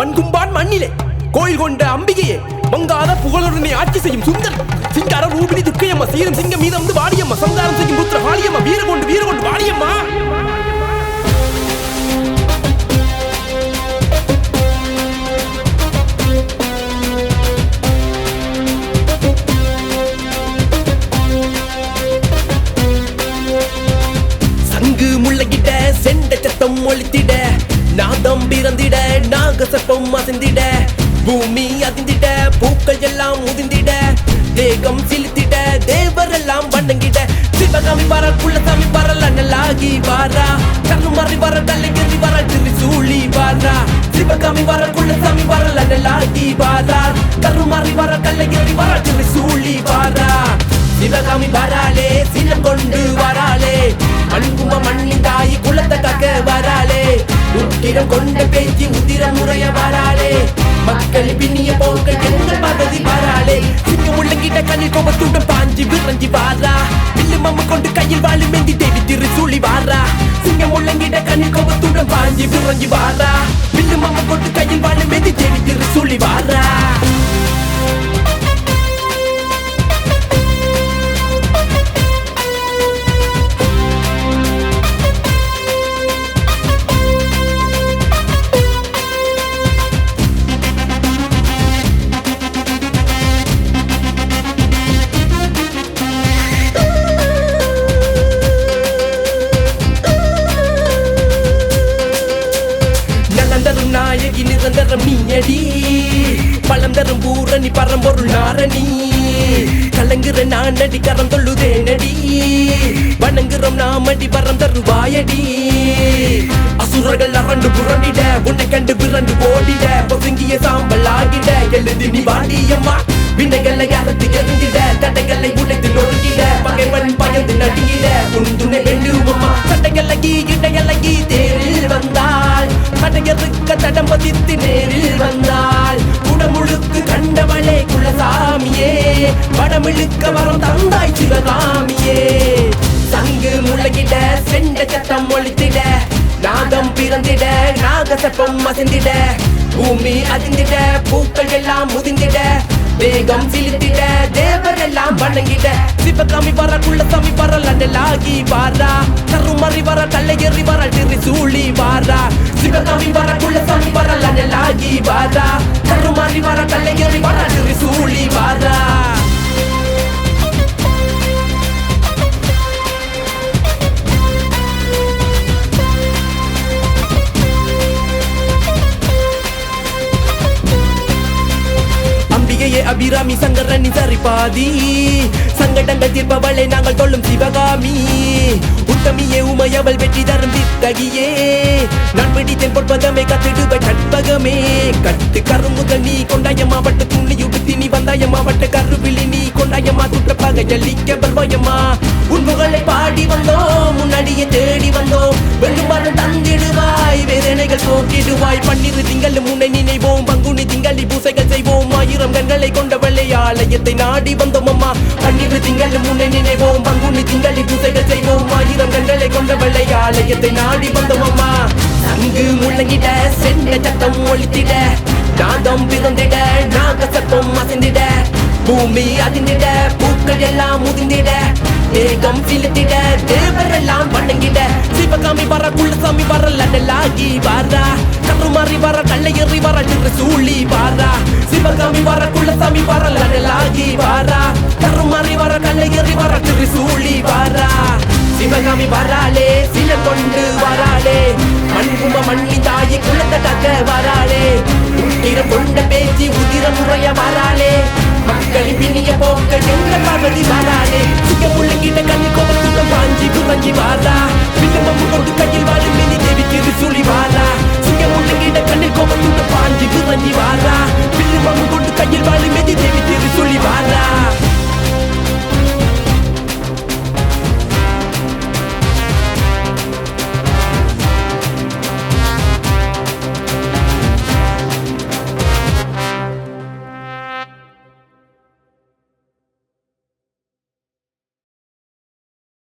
மண்கும்பான் மண்ணிலே கோயில் கொண்ட அம்பிகையே மங்காத புகழுடனே ஆட்சி செய்யும் சுந்தர் சிங்கார ரூபினி துர்க்கையம்மா சீரம் சிங்கம் மீதம் வந்து வாடியம்மா சங்காரம் செய்யும் புத்திர வாடியம்மா வீரகொண்டு வாடியம்மா. சங்கு முள்ளகிட்ட செண்ட சத்தம் ஒழித்திட நாதம் பிறந்திட நாகசப்பம் அசைந்திட பூமி அதிர்ந்திட பூக்கள் எல்லாம் முதிர்ந்திட தேகம் சிலித்திட தேவரெல்லாம் வணங்கிட சிவகாமி வர குள்ளசாமி வரல நல்லாகி வாரா கண்ணுமாறி வர கல்லையறி வர திரிசூலி வாரா சிவகாமி வர குள்ளசாமி வரல நல்லாகி வாரா கண்ணுமாறி வர கல்லையறி வர திரிசூலி வாரா சிவகாமி வராளே சினம் கொண்டு வராளே மண்கும மண்ணின் தாயி குலத்தை காக்க வராளே உக்கிரம் கொண்ட பேச்சு உதிர முறைய வராளே மக்கள் பின்னிய போக்கள் எங்கள் பகுதி வராளே சிங்கம் உள்ளங்கிட்ட கண்ணில் கோபத்துடன் பாஞ்சி விரஞ்சி வாரா வில்லு மம்ம கொண்டு கையில் வாழி மெந்தி தேவி திரிசூலி வாரா சிங்கம் உள்ளங்கிட்ட கண்ணில் கோபத்துடன் பாஞ்சி விரஞ்சி வாரா வில்லு மம்ம கொண்டு கையில் வாழி மெந்தி தேவி திரிசூலி வாரா. நாயகி நிரந்தரம் நீயடி பழம் தரும் பூரணி பரம்பொருள் நாரணி கலங்குற நானடி கரம் தொள்ளுதே நடி வணங்குறோம் நாமடி வரம் தருவாயடி அசுரர்கள் அரண்டு புரண்டிட உன்னை கண்டு விரண்டு ஓடிட பொசுங்கிய சாம்பல் ஆகிட எழுதி நீ வாடியம்மா வினைகளை அறுத்து எரிந்திட தடைகளை உடைத்து நொறுங்கிட பகைவன் பயந்து நடுங்கிட உந்துணை வேண்டுமம்மா சட்டையலகி இடையலகி தேரில் வந்தாள் கடையறுக்க தடம் பதித்து நேரில் வந்தாள் குடமுழுக்கு கண்டவளே குலசாமியே வடமிழுக்க வரம் தந்தாய் சிவகாமியே சங்கு முழகிட செண்ட சத்தம் ஒழித்திட நாகம் பிறந்திட நாகசப்பம் அசைந்திட பூமி அதிர்ந்திட பூக்கள் எல்லாம் முதிர்ந்திட வேகம் சிலித்திட தேவரெல்லாம் வணங்கிட சிவகாமி வர குள்ளசாமி வர லண்டலாகி வாரா கருமறி வர கல்லையறி வர திரிசூலி வாரா சிவகாமி வர குள்ளசாமி வர லண்டலாகி வாரா கருமறி வர கல்லையறி வர திரிசூலி வாரா. அபிராமி சங்கரனி சரிபாதி சங்கடங்கள் தீர்ப்பவளை நாங்கள் தொல்லும் சிவகாமி உத்தமியே உமையவள் வெற்றி தரும் தித்தகியே நான் பிடித்தேன் பொற்பதமே கத்திடுவை கற்பகமே கட்டு கருமுதல் நீ கொண்டாயம்மா வட்டு துணி உடுத்தி நீ வந்தாயம்மா வட்டு கருவிழி நீ கொண்டாயம்மா துற்ற பகை ஜல்லிக்க பர்வயம்மா உன் புகழை பாடி வந்தோம் முன்னாடியே தேடி வந்தோம் வெள்ளும் வரம் தந்திடுவாய் வேதனைகள் போக்கிடுவாய் பன்னிரு திங்கள் முன்னை நினைவோம் பங்குனி திங்களி பூசைகள் செய்வோம் ஆயிரம் கண்களை கொண்டவளை ஆலயத்தை நாடி வந்தோம் அம்மா பன்னிரு திங்கள் முன்னை நினைவோம் பங்குனி திங்களி பூசைகள் செய்வோம் ஆயிரம் கண்களை கொண்டவளை ஆலயத்தை நாடி வந்தோம் அம்மா சங்கு முழங்கிட செண்ட சத்தம் ஒழித்திட நாதம் பிறந்திட நாகசத்தம் அசைந்திட பூமி அதிர்ந்திட பூக்கள் எல்லாம் முதிர்ந்திட தேகம் சிலித்திட தேவரெல்லாம் வணங்கிட சிவகாமி வர குள்ளசாமி வர லண்டலாகி வாரா கருமாறி வர கல்லையறி வர திரிசூலி வாரா சிவகாமி வர குள்ளசாமி வர லண்டலாகி வாரா கருமாறி வர கல்லையறி வர திரிசூலி வாரா சிவகாமி வராளே சில கொண்டு வராளே மண்கும மண்ணி தாயி குலத்தை காக்க வராளே உக்கிரம் கொண்ட பேச்சு உதிர முறைய வராளே மக்களின் பின்னிய போக்கள் எங்கள் பகுதி வராளே சிங்கம் உள்ளங்கிட்ட கண்ணி கோபத்துடன் பாஞ்சி புரஞ்சி வாரா வில்லு மம்மு கொண்டு